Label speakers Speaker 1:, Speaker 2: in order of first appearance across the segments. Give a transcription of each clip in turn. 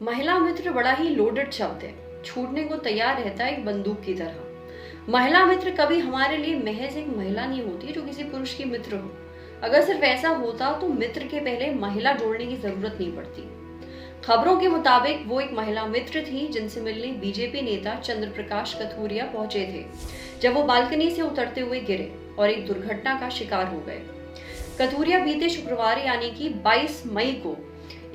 Speaker 1: महिला मित्र बड़ा ही लोडेड शब्द है। छूटने को तैयार रहता है एक बंदूक की तरह। महिला मित्र कभी हमारे लिए महज एक महिला नहीं होती जो किसी पुरुष की मित्र हो। अगर सिर्फ ऐसा होता तो मित्र के पहले महिला जोड़ने की जरूरत नहीं पड़ती। खबरों के मुताबिक वो एक महिला मित्र थी जिनसे मिलने बीजेपी नेता चंद्र प्रकाश कथूरिया पहुंचे थे, जब वो बालकनी से उतरते हुए गिरे और एक दुर्घटना का शिकार हो गए। कथूरिया बीते शुक्रवार यानी कि 22 मई को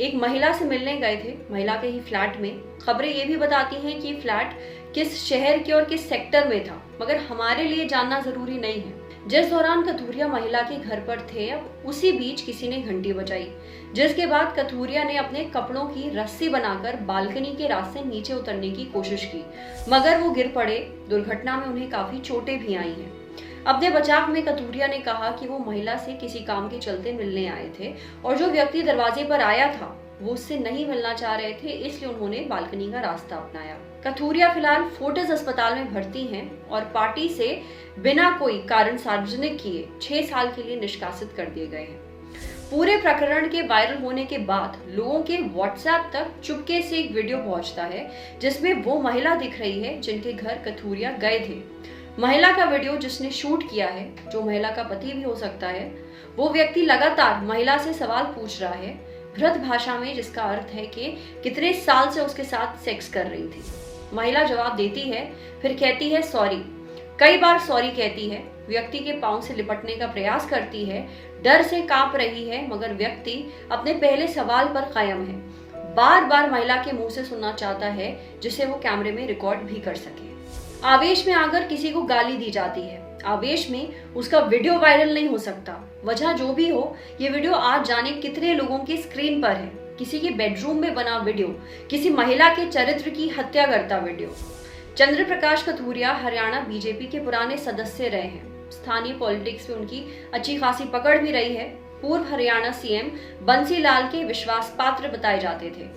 Speaker 1: एक महिला से मिलने गए थे, महिला के ही फ्लैट में। खबरें ये भी बताती हैं कि फ्लैट किस शहर के और किस सेक्टर में था, मगर हमारे लिए जानना जरूरी नहीं है। जिस दौरान कथूरिया महिला के घर पर थे, अब उसी बीच किसी ने घंटी बजाई, जिसके बाद कथूरिया ने अपने कपड़ों की रस्सी बनाकर बालकनी के रास्ते नीचे उतरने की कोशिश की, मगर वो गिर पड़े। दुर्घटना में उन्हें काफी चोटें भी आई हैं। अपने बचाव में कथूरिया ने कहा कि वो महिला से किसी काम के चलते मिलने आए थे और जो व्यक्ति दरवाजे पर आया था वो उससे नहीं मिलना चाह रहे थे, इसलिए उन्होंने बालकनी का रास्ता अपनाया। कथूरिया फिलहाल फोर्टिस अस्पताल में भर्ती हैं और पार्टी से बिना कोई कारण सार्वजनिक किए 6 साल के लिए निष्कासित कर दिए गए हैं। पूरे प्रकरण के वायरल होने के बाद लोगों के व्हाट्सएप तक चुपके से एक वीडियो पहुंचता है जिसमें वो महिला दिख रही है जिनके घर कथूरिया गए थे। महिला का वीडियो जिसने शूट किया है, जो महिला का पति भी हो सकता है, वो व्यक्ति लगातार महिला से सवाल पूछ रहा है भ्रत भाषा में, जिसका अर्थ है कि कितने साल से उसके साथ सेक्स कर रही थी। महिला जवाब देती है, फिर कहती है सॉरी। कई बार सॉरी कहती है, व्यक्ति के पांव से लिपटने का प्रयास करती है, डर से कांप रही है, मगर व्यक्ति अपने पहले सवाल पर कायम है। बार बार महिला के मुंह से सुनना चाहता है जिसे वो कैमरे में रिकॉर्ड भी कर सके। आवेश में आकर किसी को गाली दी जाती है, आवेश में उसका वीडियो वायरल नहीं हो सकता। वजह जो भी हो, ये वीडियो आज जाने कितने लोगों की स्क्रीन पर है। किसी के बेडरूम में बना वीडियो, किसी महिला के चरित्र की हत्या करता वीडियो। चंद्र प्रकाश कथूरिया हरियाणा बीजेपी के पुराने सदस्य रहे हैं। स्थानीय पॉलिटिक्स में उनकी अच्छी खासी पकड़ भी रही है। पूर्व हरियाणा सीएम बंसी लाल के विश्वास पात्र बताए जाते थे।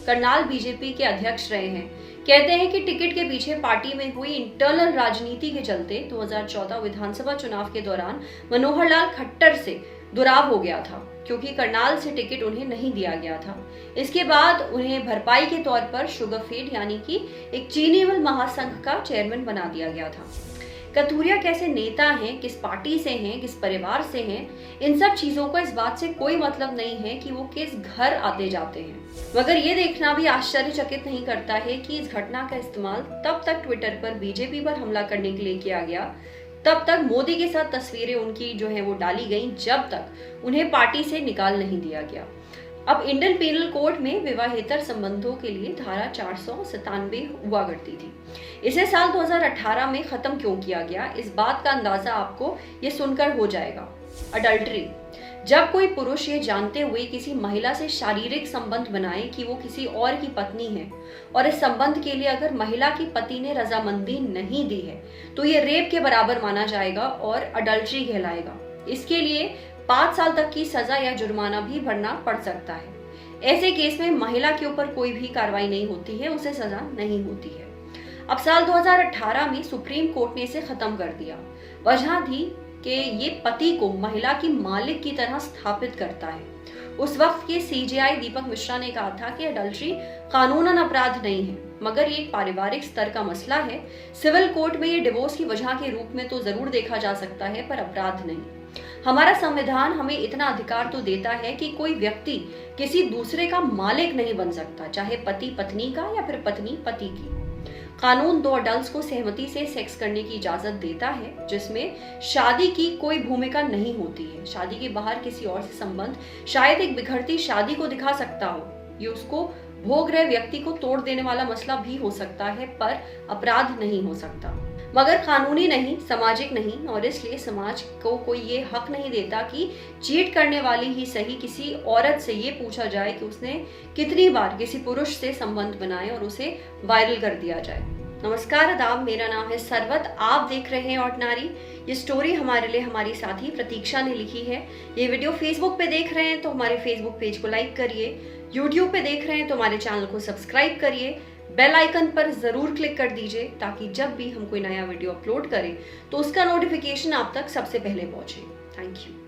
Speaker 1: करनाल बीजेपी के अध्यक्ष रहे हैं। कहते हैं कि टिकट के पीछे पार्टी में हुई इंटरनल राजनीति के चलते 2014 विधानसभा चुनाव के दौरान मनोहर लाल खट्टर से दुराव हो गया था, क्योंकि करनाल से टिकट उन्हें नहीं दिया गया था। इसके बाद उन्हें भरपाई के तौर पर शुगरफेड यानी कि एक चीनी मिल महासंघ का चेयरमैन बना दिया गया था। कथूरिया कैसे नेता हैं, किस पार्टी से हैं, किस परिवार से हैं, इन सब चीजों का इस बात से कोई मतलब नहीं है कि वो किस घर आते जाते हैं। मगर ये देखना भी आश्चर्यचकित नहीं करता है कि इस घटना का इस्तेमाल तब तक ट्विटर पर बीजेपी पर हमला करने के लिए किया गया, तब तक मोदी के साथ तस्वीरें उनकी जो है वो डाली गई, जब तक उन्हें पार्टी से निकाल नहीं दिया गया। अब इंडियन पीनल कोड में विवाहेतर संबंधों के लिए धारा 497 हुआ करती थी। इसे साल 2018 में खत्म क्यों किया गया, इस बात का अंदाजा आपको ये सुनकर हो जाएगा। अडल्ट्री, जब कोई पुरुष ये जानते हुए किसी महिला से शारीरिक संबंध बनाए कि वो किसी और की पत्नी है और इस संबंध के लिए अगर महिला की पति ने रजामंदी नहीं दी है तो ये रेप के बराबर माना जाएगा और अडल्ट्री कहलाएगा। इसके लिए 5 साल तक की सजा या जुर्माना भी भरना पड़ सकता है। ऐसे केस में महिला के ऊपर कोई भी कार्रवाई नहीं होती है, उसे सजा नहीं होती है। अब साल 2018 में सुप्रीम कोर्ट ने इसे खत्म कर दिया। वजह थी कि ये पति को महिला की मालिक की तरह स्थापित करता है। उस वक्त के सीजेआई दीपक मिश्रा ने कहा था कि अडल्ट्री कानूनन अपराध नहीं है, मगर ये एक पारिवारिक स्तर का मसला है। सिविल कोर्ट में ये डिवोर्स की वजह के रूप में तो जरूर देखा जा सकता है, पर अपराध नहीं। हमारा संविधान हमें इतना अधिकार तो देता है कि कोई व्यक्ति किसी दूसरे का मालिक नहीं बन सकता, चाहे पति पत्नी का या फिर पत्नी पति की। कानून 2 अडल्ट्स को सहमति से सेक्स करने की इजाजत देता है, जिसमें शादी की कोई भूमिका नहीं होती है। शादी के बाहर किसी और से संबंध शायद एक बिखरती शादी को दिखा सकता हो, ये उसको भोग रहे व्यक्ति को तोड़ देने वाला मसला भी हो सकता है, पर अपराध नहीं हो सकता। मगर कानूनी नहीं, सामाजिक नहीं, और इसलिए समाज को कोई ये हक नहीं देता कि चीट करने वाली ही सही किसी औरत से ये पूछा जाए कि उसने कितनी बार किसी पुरुष से संबंध बनाए और उसे वायरल कर दिया जाए। नमस्कार, आदाब, मेरा नाम है सरवत, आप देख रहे हैं ऑर्डिनरी। ये स्टोरी हमारे लिए हमारी साथी प्रतीक्षा ने लिखी है। ये वीडियो फेसबुक पे देख रहे हैं तो हमारे फेसबुक पेज को लाइक करिए, यूट्यूब पे देख रहे हैं तो हमारे चैनल को सब्सक्राइब करिए, बेल आइकन पर जरूर क्लिक कर दीजिए ताकि जब भी हम कोई नया वीडियो अपलोड करें तो उसका नोटिफिकेशन आप तक सबसे पहले पहुंचे। Thank you.